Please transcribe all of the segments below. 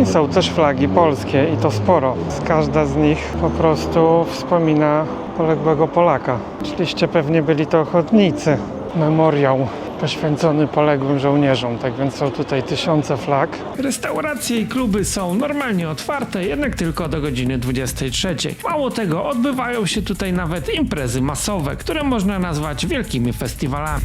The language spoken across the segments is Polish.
I są też flagi polskie i to sporo. Każda z nich po prostu wspomina poległego Polaka. Oczywiście pewnie byli to ochotnicy. Memoriał poświęcony poległym żołnierzom, tak więc są tutaj tysiące flag. Restauracje i kluby są normalnie otwarte, jednak tylko do godziny 23. Mało tego, odbywają się tutaj nawet imprezy masowe, które można nazwać wielkimi festiwalami.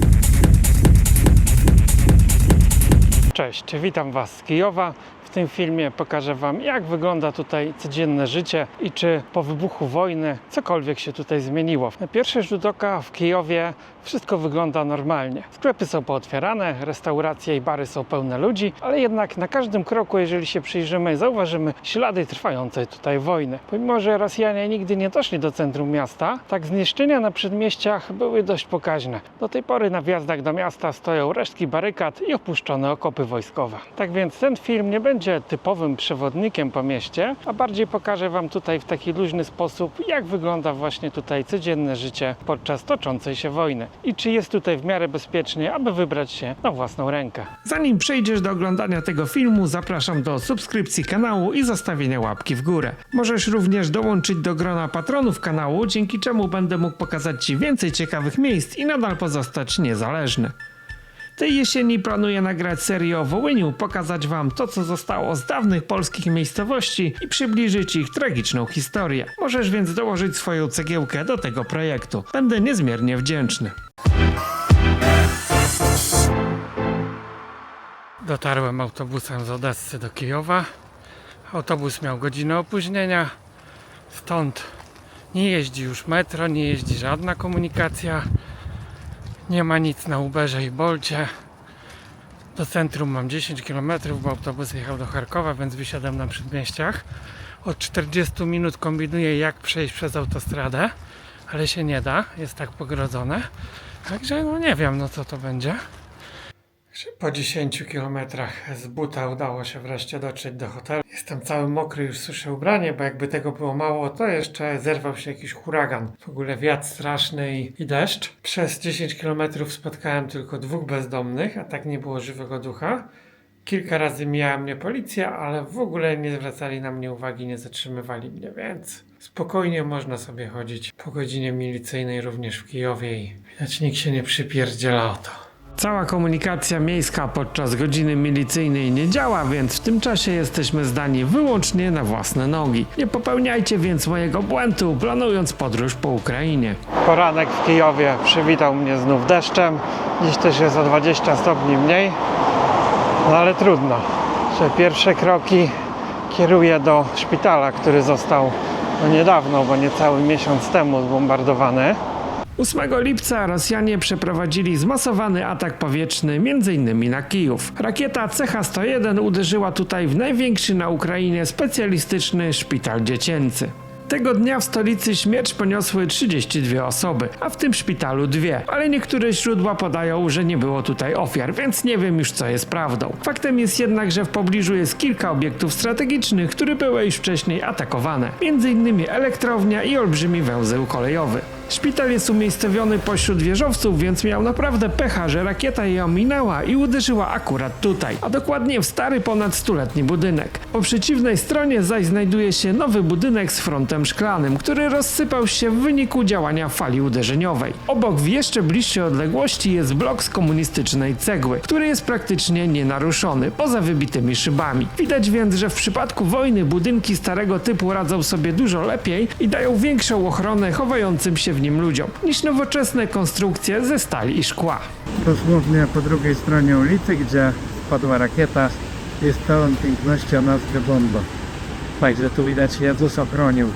Cześć, witam Was z Kijowa. W tym filmie pokażę Wam, jak wygląda tutaj codzienne życie i czy po wybuchu wojny cokolwiek się tutaj zmieniło. Na pierwszy rzut oka w Kijowie wszystko wygląda normalnie. Sklepy są pootwierane, restauracje i bary są pełne ludzi, ale jednak na każdym kroku, jeżeli się przyjrzymy, zauważymy ślady trwającej tutaj wojny. Pomimo że Rosjanie nigdy nie doszli do centrum miasta, tak zniszczenia na przedmieściach były dość pokaźne. Do tej pory na wjazdach do miasta stoją resztki barykad i opuszczone okopy wojskowe. Tak więc ten film nie będzie typowym przewodnikiem po mieście, a bardziej pokażę Wam tutaj w taki luźny sposób, jak wygląda właśnie tutaj codzienne życie podczas toczącej się wojny i czy jest tutaj w miarę bezpiecznie, aby wybrać się na własną rękę. Zanim przejdziesz do oglądania tego filmu, zapraszam do subskrypcji kanału i zostawienia łapki w górę. Możesz również dołączyć do grona patronów kanału, dzięki czemu będę mógł pokazać Ci więcej ciekawych miejsc i nadal pozostać niezależny. Tej jesieni planuję nagrać serię o Wołyniu, pokazać Wam to, co zostało z dawnych polskich miejscowości i przybliżyć ich tragiczną historię. Możesz więc dołożyć swoją cegiełkę do tego projektu. Będę niezmiernie wdzięczny. Dotarłem autobusem z Odessy do Kijowa. Autobus miał godzinę opóźnienia, stąd nie jeździ już metro, nie jeździ żadna komunikacja. Nie ma nic na Uberze i Bolcie. Do centrum mam 10 km, bo autobus jechał do Charkowa, więc wysiadam na przedmieściach. Od 40 minut kombinuję, jak przejść przez autostradę, ale się nie da, jest tak pogrodzone. Także no nie wiem, no co to będzie. Po 10 km z buta udało się wreszcie dotrzeć do hotelu. Jestem cały mokry, już suszę ubranie, bo jakby tego było mało, to jeszcze zerwał się jakiś huragan. W ogóle wiatr straszny i deszcz. Przez 10 km spotkałem tylko 2 bezdomnych, a tak nie było żywego ducha. Kilka razy mijała mnie policja, ale w ogóle nie zwracali na mnie uwagi, nie zatrzymywali mnie, więc spokojnie można sobie chodzić po godzinie milicyjnej również w Kijowie i widać nikt się nie przypierdziela o to. Cała komunikacja miejska podczas godziny milicyjnej nie działa, więc w tym czasie jesteśmy zdani wyłącznie na własne nogi. Nie popełniajcie więc mojego błędu, planując podróż po Ukrainie. Poranek w Kijowie przywitał mnie znów deszczem. Dziś też jest o 20 stopni mniej. No ale trudno. Że pierwsze kroki kieruję do szpitala, który został niedawno, bo niecały miesiąc temu zbombardowany. 8 lipca Rosjanie przeprowadzili zmasowany atak powietrzny m.in. na Kijów. Rakieta CH-101 uderzyła tutaj w największy na Ukrainie specjalistyczny szpital dziecięcy. Tego dnia w stolicy śmierć poniosły 32 osoby, a w tym szpitalu 2, ale niektóre źródła podają, że nie było tutaj ofiar, więc nie wiem już, co jest prawdą. Faktem jest jednak, że w pobliżu jest kilka obiektów strategicznych, które były już wcześniej atakowane, m.in. elektrownia i olbrzymi węzeł kolejowy. Szpital jest umiejscowiony pośród wieżowców, więc miał naprawdę pecha, że rakieta je ominęła i uderzyła akurat tutaj, a dokładnie w stary ponad 100-letni budynek. Po przeciwnej stronie zaś znajduje się nowy budynek z frontem szklanym, który rozsypał się w wyniku działania fali uderzeniowej. Obok w jeszcze bliższej odległości jest blok z komunistycznej cegły, który jest praktycznie nienaruszony, poza wybitymi szybami. Widać więc, że w przypadku wojny budynki starego typu radzą sobie dużo lepiej i dają większą ochronę chowającym się w nim ludziom, niż nowoczesne konstrukcje ze stali i szkła. Dosłownie po drugiej stronie ulicy, gdzie wpadła rakieta, jest pełen piękności o nazwie Bomba. Także tu widać, Jezus ochronił.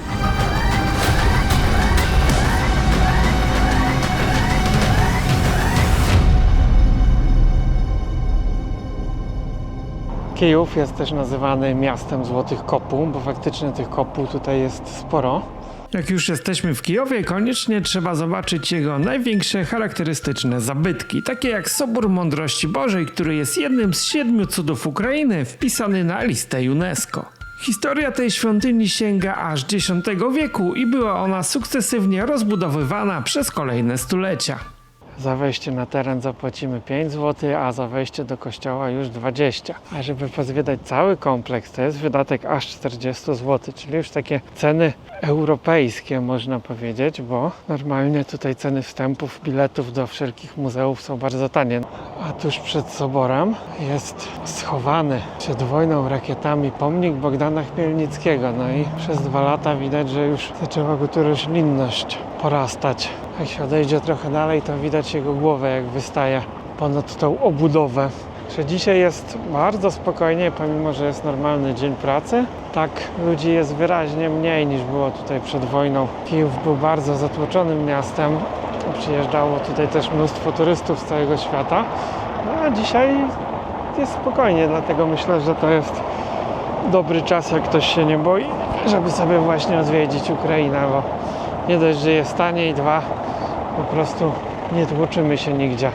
Kijów jest też nazywany miastem złotych kopuł, bo faktycznie tych kopuł tutaj jest sporo. Jak już jesteśmy w Kijowie, koniecznie trzeba zobaczyć jego największe charakterystyczne zabytki, takie jak Sobór Mądrości Bożej, który jest jednym z 7 cudów Ukrainy, wpisany na listę UNESCO. Historia tej świątyni sięga aż X wieku i była ona sukcesywnie rozbudowywana przez kolejne stulecia. Za wejście na teren zapłacimy 5 zł, a za wejście do kościoła już 20. A żeby pozwiedzać cały kompleks, to jest wydatek aż 40 zł, czyli już takie ceny europejskie można powiedzieć, bo normalnie tutaj ceny wstępów, biletów do wszelkich muzeów są bardzo tanie. A tuż przed soborem jest schowany przed wojną rakietami pomnik Bogdana Chmielnickiego. No i przez 2 lata widać, że już zaczęła go tu roślinność porastać. Jak się odejdzie trochę dalej, to widać jego głowę, jak wystaje ponad tą obudowę. Że dzisiaj jest bardzo spokojnie, pomimo że jest normalny dzień pracy. Tak, ludzi jest wyraźnie mniej niż było tutaj przed wojną. Kijów był bardzo zatłoczonym miastem. Przyjeżdżało tutaj też mnóstwo turystów z całego świata. No a dzisiaj jest spokojnie, dlatego myślę, że to jest dobry czas, jak ktoś się nie boi, żeby sobie właśnie odwiedzić Ukrainę, bo nie dość, że jest taniej, 2, po prostu nie tłoczymy się nigdzie.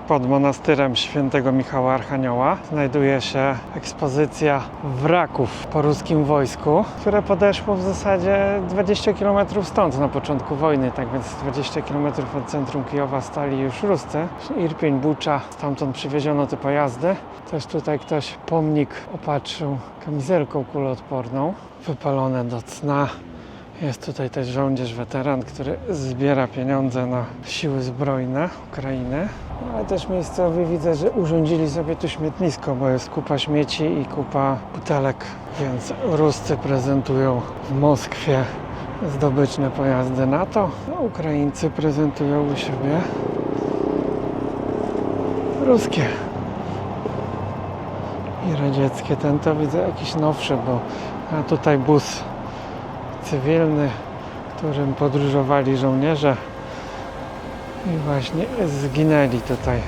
Pod monastyrem świętego Michała Archanioła znajduje się ekspozycja wraków po ruskim wojsku, które podeszło w zasadzie 20 km stąd na początku wojny, tak więc 20 km od centrum Kijowa stali już Ruscy. Irpień, Bucza, stamtąd przywieziono te pojazdy. Też tutaj ktoś pomnik opatrzył kamizelką kuloodporną, wypalone do cna. Jest tutaj też żołnierz weteran, który zbiera pieniądze na siły zbrojne Ukrainy. Ale też miejscowi widzę, że urządzili sobie tu śmietnisko, bo jest kupa śmieci i kupa butelek. Więc Ruscy prezentują w Moskwie zdobyczne pojazdy NATO, a Ukraińcy prezentują u siebie ruskie i radzieckie. Ten to widzę jakiś nowszy, bo a tutaj bus cywilny, którym podróżowali żołnierze i właśnie zginęli tutaj.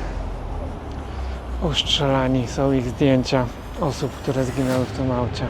Ustrzelani są ich zdjęcia osób, które zginęły w tym aucie.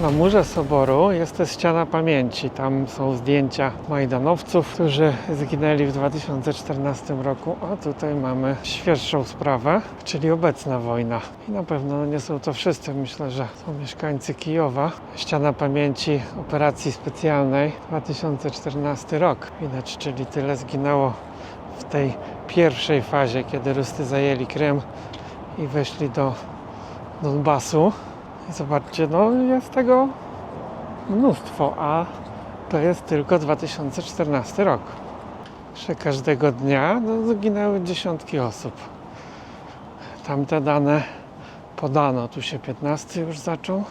Na murze soboru jest też ściana pamięci. Tam są zdjęcia majdanowców, którzy zginęli w 2014 roku, a tutaj mamy świeższą sprawę, czyli obecna wojna. I na pewno nie są to wszyscy, myślę, że są mieszkańcy Kijowa. Ściana pamięci operacji specjalnej 2014 rok. Widać, czyli tyle zginęło w tej pierwszej fazie, kiedy Ruscy zajęli Krym i weszli do Donbasu. I zobaczcie, no jest tego mnóstwo, a to jest tylko 2014 rok. Że każdego dnia zginęły dziesiątki osób. Tamte dane podano, tu się 15 już zaczął,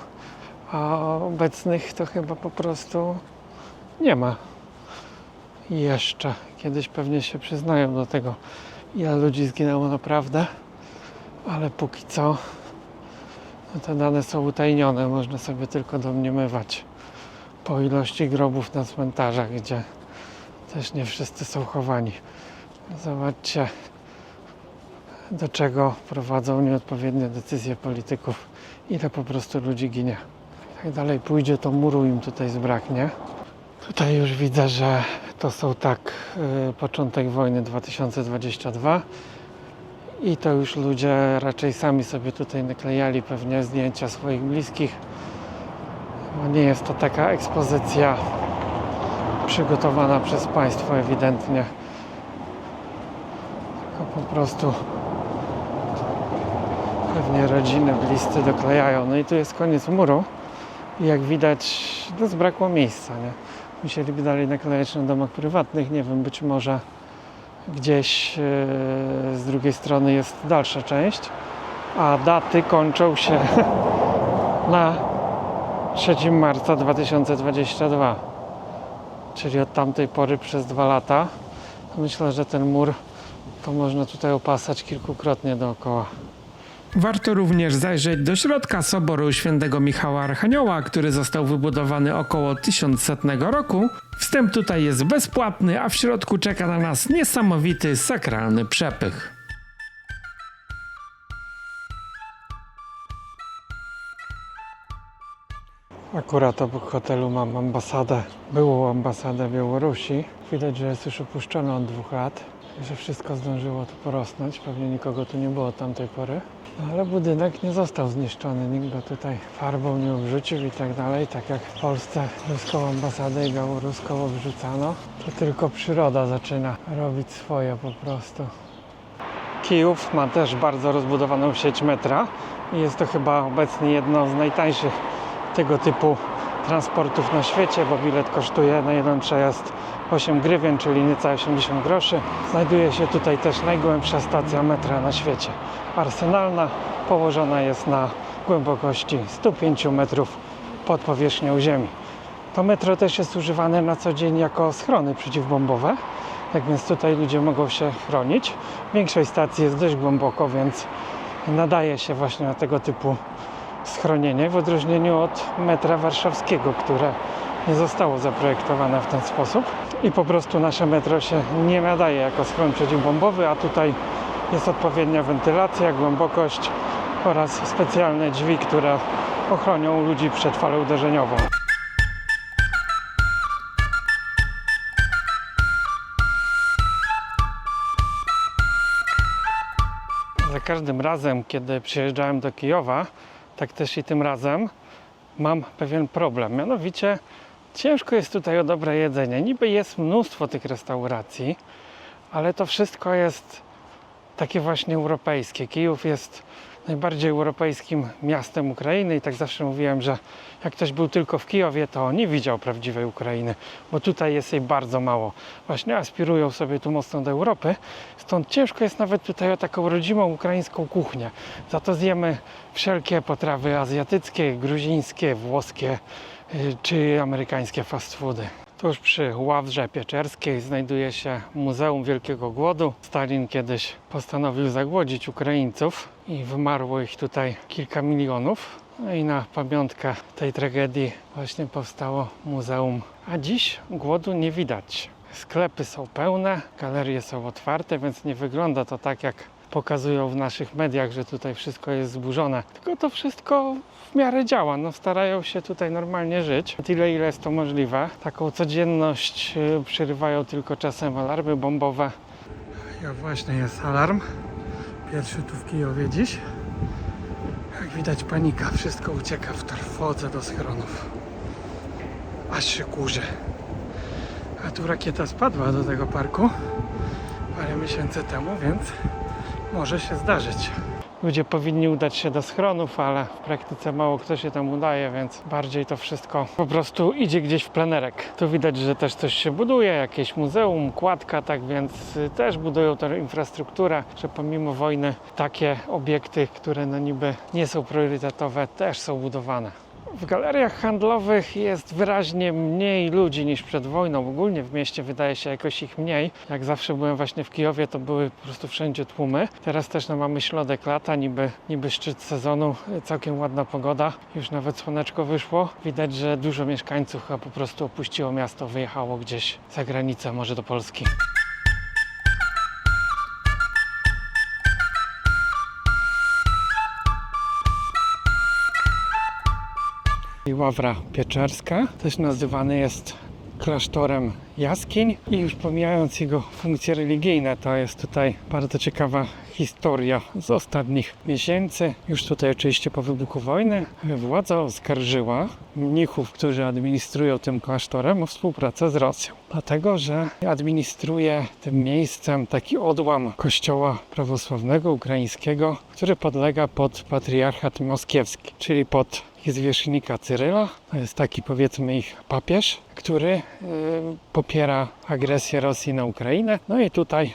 a obecnych to chyba po prostu nie ma. I jeszcze kiedyś pewnie się przyznają do tego, ile ludzi zginęło naprawdę, ale póki co te dane są utajnione, można sobie tylko domniemywać po ilości grobów na cmentarzach, gdzie też nie wszyscy są chowani. Zobaczcie, do czego prowadzą nieodpowiednie decyzje polityków, ile po prostu ludzi ginie. Jak dalej pójdzie, to muru im tutaj zbraknie. Tutaj już widzę, że to są początek wojny 2022. I to już ludzie raczej sami sobie tutaj naklejali pewnie zdjęcia swoich bliskich. Bo nie jest to taka ekspozycja przygotowana przez państwo ewidentnie. Tylko po prostu pewnie rodziny, bliscy doklejają. No i tu jest koniec muru. I jak widać, no zbrakło miejsca, nie? Musieliby dalej naklejać na domach prywatnych. Nie wiem, być może gdzieś z drugiej strony jest dalsza część, a daty kończą się na 3 marca 2022, czyli od tamtej pory przez 2 lata. Myślę, że ten mur to można tutaj opasać kilkukrotnie dookoła. Warto również zajrzeć do środka soboru świętego Michała Archanioła, który został wybudowany około 1100 roku. Wstęp tutaj jest bezpłatny, a w środku czeka na nas niesamowity sakralny przepych. Akurat obok hotelu mam ambasadę, byłą ambasadę Białorusi. Widać, że jest już opuszczona od 2 lat, że wszystko zdążyło tu porosnąć. Pewnie nikogo tu nie było od tamtej pory. No, ale budynek nie został zniszczony, nikt go tutaj farbą nie obrzucił i tak dalej. Tak jak w Polsce ruską ambasadę i białoruską obrzucano, to tylko przyroda zaczyna robić swoje po prostu. Kijów ma też bardzo rozbudowaną sieć metra i jest to chyba obecnie jedno z najtańszych tego typu transportów na świecie, bo bilet kosztuje na jeden przejazd 8 grywien, czyli niecałe 80 groszy. Znajduje się tutaj też najgłębsza stacja metra na świecie. Arsenalna, położona jest na głębokości 105 metrów pod powierzchnią ziemi. To metro też jest używane na co dzień jako schrony przeciwbombowe, tak więc tutaj ludzie mogą się chronić. W większej stacji jest dość głęboko, więc nadaje się właśnie na tego typu schronienie, w odróżnieniu od metra warszawskiego, które nie zostało zaprojektowane w ten sposób i po prostu nasze metro się nie nadaje jako schron przeciwbombowy, a tutaj jest odpowiednia wentylacja, głębokość oraz specjalne drzwi, które ochronią ludzi przed falą uderzeniową. Za każdym razem, kiedy przyjeżdżałem do Kijowa, tak też i tym razem mam pewien problem. Mianowicie ciężko jest tutaj o dobre jedzenie. Niby jest mnóstwo tych restauracji, ale to wszystko jest takie właśnie europejskie. Kijów jest najbardziej europejskim miastem Ukrainy i tak zawsze mówiłem, że jak ktoś był tylko w Kijowie, to nie widział prawdziwej Ukrainy, bo tutaj jest jej bardzo mało. Właśnie aspirują sobie tu mocno do Europy, stąd ciężko jest nawet tutaj o taką rodzimą ukraińską kuchnię. Za to zjemy wszelkie potrawy azjatyckie, gruzińskie, włoskie czy amerykańskie fast foody. Tuż przy Ławrze Pieczerskiej znajduje się Muzeum Wielkiego Głodu. Stalin kiedyś postanowił zagłodzić Ukraińców i wymarło ich tutaj kilka milionów. No i na pamiątkę tej tragedii właśnie powstało muzeum. A dziś głodu nie widać. Sklepy są pełne, galerie są otwarte, więc nie wygląda to tak, jak pokazują w naszych mediach, że tutaj wszystko jest zburzone. Tylko to wszystko w miarę działa. No, starają się tutaj normalnie żyć. Tyle, ile jest to możliwe. Taką codzienność przerywają tylko czasem alarmy bombowe. Ja właśnie jest alarm. Pierwszy tu w Kijowie dziś. Jak widać, panika. Wszystko ucieka w trwodze do schronów. Aż się kurzy. A tu rakieta spadła do tego parku parę miesięcy temu, więc może się zdarzyć. Ludzie powinni udać się do schronów, ale w praktyce mało kto się tam udaje, więc bardziej to wszystko po prostu idzie gdzieś w plenerek. Tu widać, że też coś się buduje, jakieś muzeum, kładka, tak więc też budują tę infrastrukturę, że pomimo wojny takie obiekty, które no niby nie są priorytetowe, też są budowane. W galeriach handlowych jest wyraźnie mniej ludzi niż przed wojną. Ogólnie w mieście wydaje się jakoś ich mniej. Jak zawsze byłem właśnie w Kijowie, to były po prostu wszędzie tłumy. Teraz też no, mamy środek lata, niby szczyt sezonu, całkiem ładna pogoda. Już nawet słoneczko wyszło. Widać, że dużo mieszkańców chyba po prostu opuściło miasto, wyjechało gdzieś za granicę, może do Polski. Ławra Pieczerska też nazywany jest klasztorem jaskiń i już pomijając jego funkcje religijne, to jest tutaj bardzo ciekawa historia z ostatnich miesięcy. Już tutaj oczywiście po wybuchu wojny władza oskarżyła mnichów, którzy administrują tym klasztorem, o współpracę z Rosją. Dlatego, że administruje tym miejscem taki odłam kościoła prawosławnego ukraińskiego, który podlega pod patriarchat moskiewski, czyli pod zwierzchnika Cyryla. To jest taki, powiedzmy, ich papież, który popiera agresję Rosji na Ukrainę. No i tutaj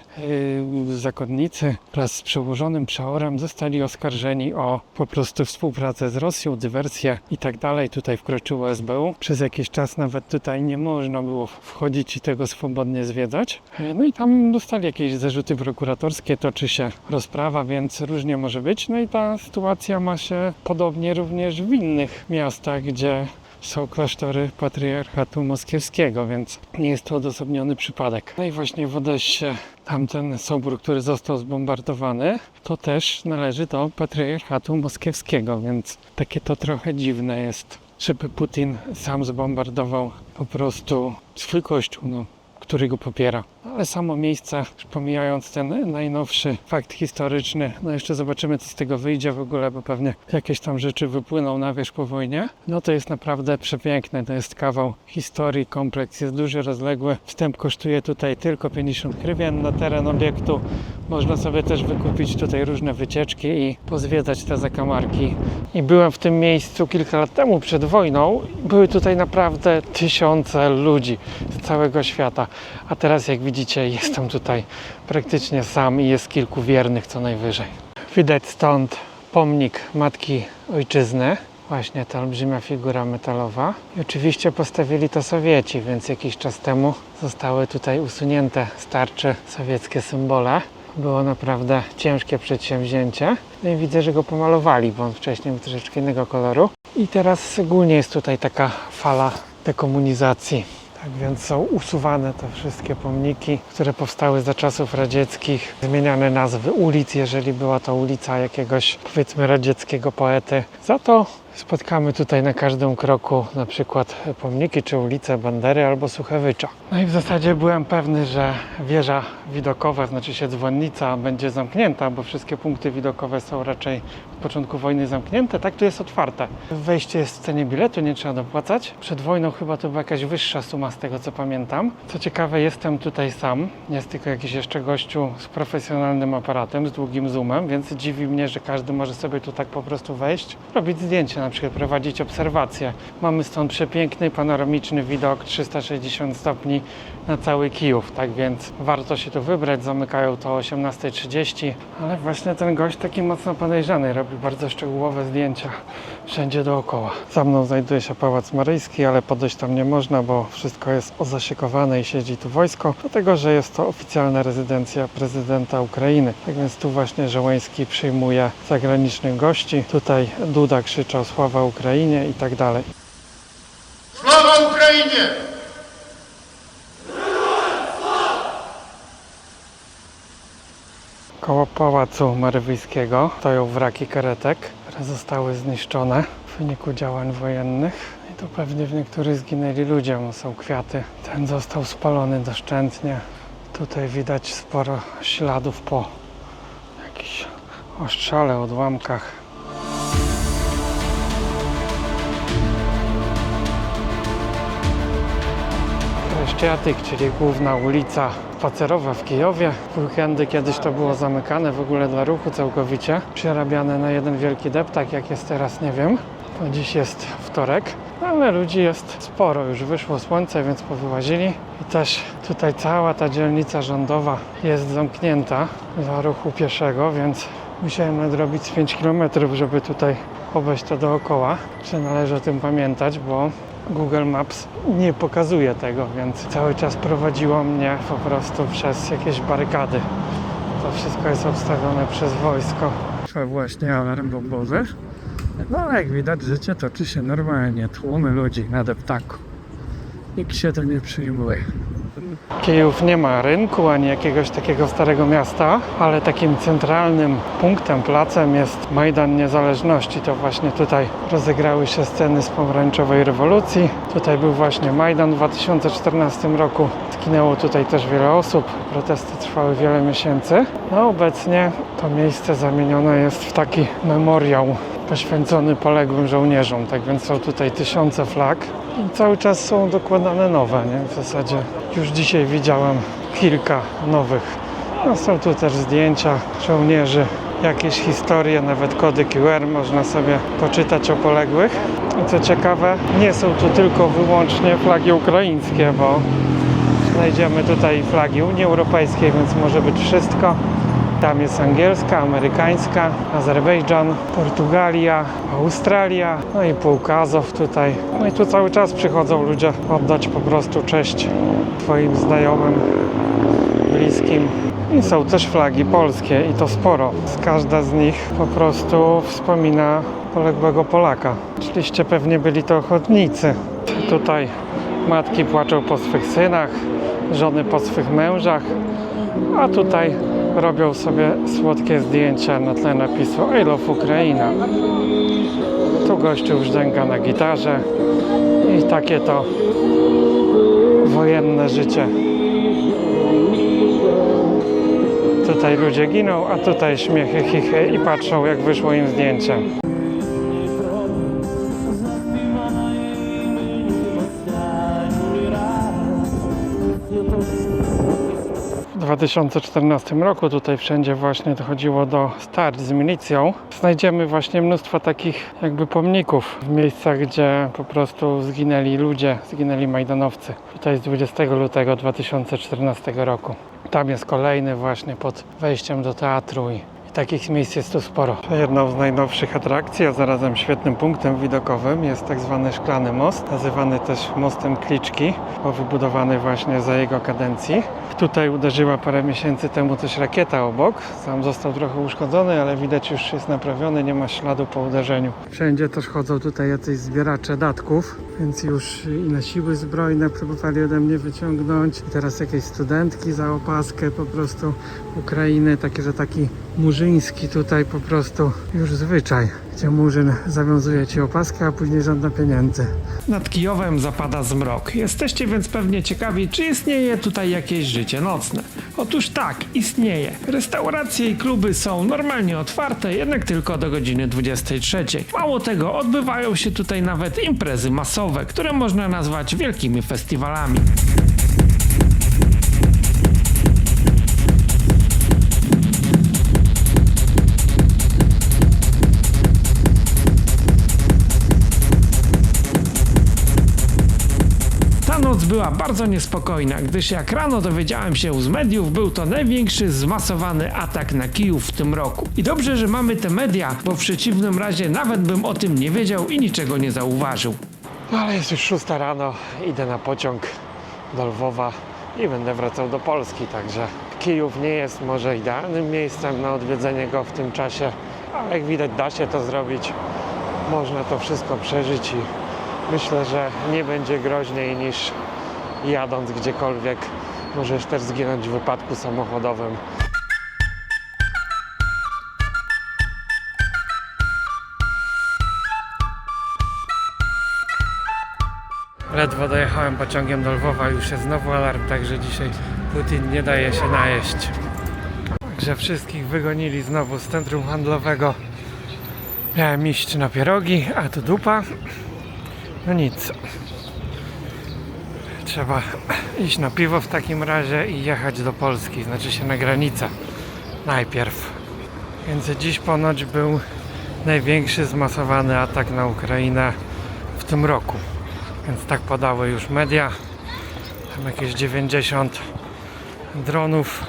zakonnicy wraz z przełożonym przeorem zostali oskarżeni o po prostu współpracę z Rosją, dywersję i tak dalej. Tutaj wkroczyło SBU. Przez jakiś czas nawet tutaj nie można było wchodzić i tego swobodnie zwiedzać. No i tam dostali jakieś zarzuty prokuratorskie, toczy się rozprawa, więc różnie może być. No i ta sytuacja ma się podobnie również w innych miastach, gdzie są klasztory patriarchatu moskiewskiego, więc nie jest to odosobniony przypadek. No i właśnie w Odessie tamten sobór, który został zbombardowany, to też należy do patriarchatu moskiewskiego, więc takie to trochę dziwne jest żeby Putin sam zbombardował po prostu swój kościół, który go popiera. Ale samo miejsce, już pomijając ten najnowszy fakt historyczny, jeszcze zobaczymy, co z tego wyjdzie w ogóle, bo pewnie jakieś tam rzeczy wypłyną na wierzch po wojnie. To jest naprawdę przepiękne, to jest kawał historii, kompleks jest duży, rozległy. Wstęp kosztuje tutaj tylko 50 hrywien na teren obiektu. Można sobie też wykupić tutaj różne wycieczki i pozwiedzać te zakamarki. I byłem w tym miejscu kilka lat temu, przed wojną. Były tutaj naprawdę tysiące ludzi z całego świata. A teraz, jak widzicie, jestem tutaj praktycznie sam i jest kilku wiernych co najwyżej. Widać stąd pomnik Matki Ojczyzny. Właśnie ta olbrzymia figura metalowa. I oczywiście postawili to Sowieci, więc jakiś czas temu zostały tutaj usunięte starcze sowieckie symbole. Było naprawdę ciężkie przedsięwzięcie. No i widzę, że go pomalowali, bo on wcześniej był troszeczkę innego koloru. I teraz szczególnie jest tutaj taka fala dekomunizacji. Tak więc są usuwane te wszystkie pomniki, które powstały za czasów radzieckich. Zmieniane nazwy ulic, jeżeli była to ulica jakiegoś, powiedzmy, radzieckiego poety. Za to spotkamy tutaj na każdym kroku na przykład pomniki czy ulice Bandery albo Suchewycza. No i w zasadzie byłem pewny, że wieża widokowa, znaczy się dzwonnica, będzie zamknięta, bo wszystkie punkty widokowe są raczej od początku wojny zamknięte. Tak, tu jest otwarte. Wejście jest w cenie biletu, nie trzeba dopłacać. Przed wojną chyba to była jakaś wyższa suma z tego, co pamiętam. Co ciekawe, jestem tutaj sam. Jest tylko jakiś jeszcze gościu z profesjonalnym aparatem, z długim zoomem, więc dziwi mnie, że każdy może sobie tu tak po prostu wejść, robić zdjęcie, na przykład prowadzić obserwacje. Mamy stąd przepiękny, panoramiczny widok 360 stopni na cały Kijów, tak więc warto się tu wybrać. Zamykają to o 18:30, ale właśnie ten gość taki mocno podejrzany, robi bardzo szczegółowe zdjęcia wszędzie dookoła. Za mną znajduje się Pałac Maryjski, ale podejść tam nie można, bo wszystko jest ozasiekowane i siedzi tu wojsko, dlatego że jest to oficjalna rezydencja prezydenta Ukrainy. Tak więc tu właśnie Żeleński przyjmuje zagranicznych gości. Tutaj Duda krzyczał "Sława Ukrainie" i tak dalej. Sława Ukrainie! Koło Pałacu Maryjskiego stoją wraki karetek, które zostały zniszczone w wyniku działań wojennych. I tu pewnie w niektórych zginęli ludzie, bo są kwiaty. Ten został spalony doszczętnie. Tutaj widać sporo śladów po jakichś ostrzale, odłamkach. Kreszciatyk, czyli główna ulica spacerowa w Kijowie. W weekendy kiedyś to było zamykane w ogóle dla ruchu całkowicie. Przerabiane na jeden wielki deptak, jak jest teraz, nie wiem. Bo dziś jest wtorek, ale ludzi jest sporo. Już wyszło słońce, więc powyłazili. I też tutaj cała ta dzielnica rządowa jest zamknięta dla ruchu pieszego, więc musiałem nadrobić z 5 km, żeby tutaj obejść to dookoła. Czy należy o tym pamiętać, bo Google Maps nie pokazuje tego, więc cały czas prowadziło mnie po prostu przez jakieś barykady. To wszystko jest obstawione przez wojsko. To właśnie alarm bombowy. No ale jak widać, życie toczy się normalnie. Tłumy ludzi na deptaku. Nikt się to nie przyjmuje. Kijów nie ma rynku ani jakiegoś takiego starego miasta, ale takim centralnym punktem, placem jest Majdan Niezależności. To właśnie tutaj rozegrały się sceny z pomarańczowej rewolucji. Tutaj był właśnie Majdan w 2014 roku. Zginęło tutaj też wiele osób. Protesty trwały wiele miesięcy. No obecnie to miejsce zamienione jest w taki memoriał poświęcony poległym żołnierzom. Tak więc są tutaj tysiące flag i cały czas są dokładane nowe, nie? W zasadzie już dzisiaj widziałem kilka nowych. No, są tu też zdjęcia żołnierzy, jakieś historie, nawet kody QR, można sobie poczytać o poległych. I co ciekawe, nie są tu tylko wyłącznie flagi ukraińskie, bo znajdziemy tutaj flagi Unii Europejskiej, więc może być wszystko. Tam jest angielska, amerykańska, Azerbejdżan, Portugalia, Australia, no i pułk Azow tutaj. No i tu cały czas przychodzą ludzie oddać po prostu cześć swoim znajomym, bliskim. I są też flagi polskie i to sporo. Każda z nich po prostu wspomina poległego Polaka. Oczywiście pewnie byli to ochotnicy. Tutaj matki płaczą po swych synach, żony po swych mężach, a tutaj robią sobie słodkie zdjęcia na tle napisu I love Ukraina. Tu gościu brzdęga na gitarze i takie to wojenne życie. Tutaj ludzie giną, a tutaj śmiechy, chichy i patrzą, jak wyszło im zdjęcie. W 2014 roku tutaj wszędzie właśnie dochodziło do starć z milicją. Znajdziemy właśnie mnóstwo takich jakby pomników w miejscach, gdzie po prostu zginęli ludzie, zginęli majdanowcy. Tutaj z 20 lutego 2014 roku. Tam jest kolejny właśnie pod wejściem do teatru i takich miejsc jest tu sporo. Jedną z najnowszych atrakcji, a zarazem świetnym punktem widokowym jest tak zwany Szklany Most, nazywany też Mostem Kliczki, bo wybudowany właśnie za jego kadencji. Tutaj uderzyła parę miesięcy temu też rakieta obok. Sam został trochę uszkodzony, ale widać już jest naprawiony, nie ma śladu po uderzeniu. Wszędzie też chodzą tutaj jacyś zbieracze datków, więc już i na siły zbrojne próbowali ode mnie wyciągnąć. I teraz jakieś studentki za opaskę po prostu Ukrainy, takie, że taki murzyński tutaj po prostu już zwyczaj, gdzie murzyn zawiązuje ci opaskę, a później żąda pieniędzy. Nad Kijowem zapada zmrok. Jesteście więc pewnie ciekawi, czy istnieje tutaj jakieś życie nocne. Otóż tak, istnieje. Restauracje i kluby są normalnie otwarte, jednak tylko do godziny 23. Mało tego, odbywają się tutaj nawet imprezy masowe, które można nazwać wielkimi festiwalami. Noc była bardzo niespokojna, gdyż jak rano dowiedziałem się z mediów, był to największy zmasowany atak na Kijów w tym roku. I dobrze, że mamy te media, bo w przeciwnym razie nawet bym o tym nie wiedział i niczego nie zauważył. No ale jest już 6 rano, idę na pociąg do Lwowa i będę wracał do Polski, także Kijów nie jest może idealnym miejscem na odwiedzenie go w tym czasie, ale jak widać da się to zrobić, można to wszystko przeżyć i myślę, że nie będzie groźniej niż jadąc gdziekolwiek. Możesz też zginąć w wypadku samochodowym. Ledwo dojechałem pociągiem do Lwowa, już jest znowu alarm, także dzisiaj Putin nie daje się najeść. Także wszystkich wygonili znowu z centrum handlowego. Miałem iść na pierogi, a tu dupa. No nic. Trzeba iść na piwo w takim razie i jechać do Polski, znaczy się na granicę najpierw. Więc dziś ponoć był największy zmasowany atak na Ukrainę w tym roku. Więc tak podały już media. Tam jakieś 90 dronów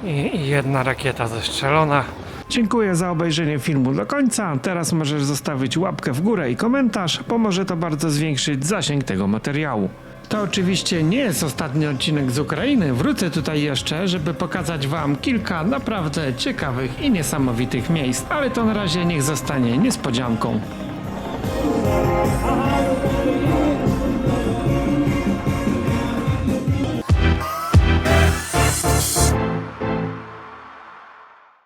i jedna rakieta zestrzelona. Dziękuję za obejrzenie filmu do końca. Teraz możesz zostawić łapkę w górę i komentarz. Pomoże to bardzo zwiększyć zasięg tego materiału. To oczywiście nie jest ostatni odcinek z Ukrainy. Wrócę tutaj jeszcze, żeby pokazać Wam kilka naprawdę ciekawych i niesamowitych miejsc. Ale to na razie niech zostanie niespodzianką.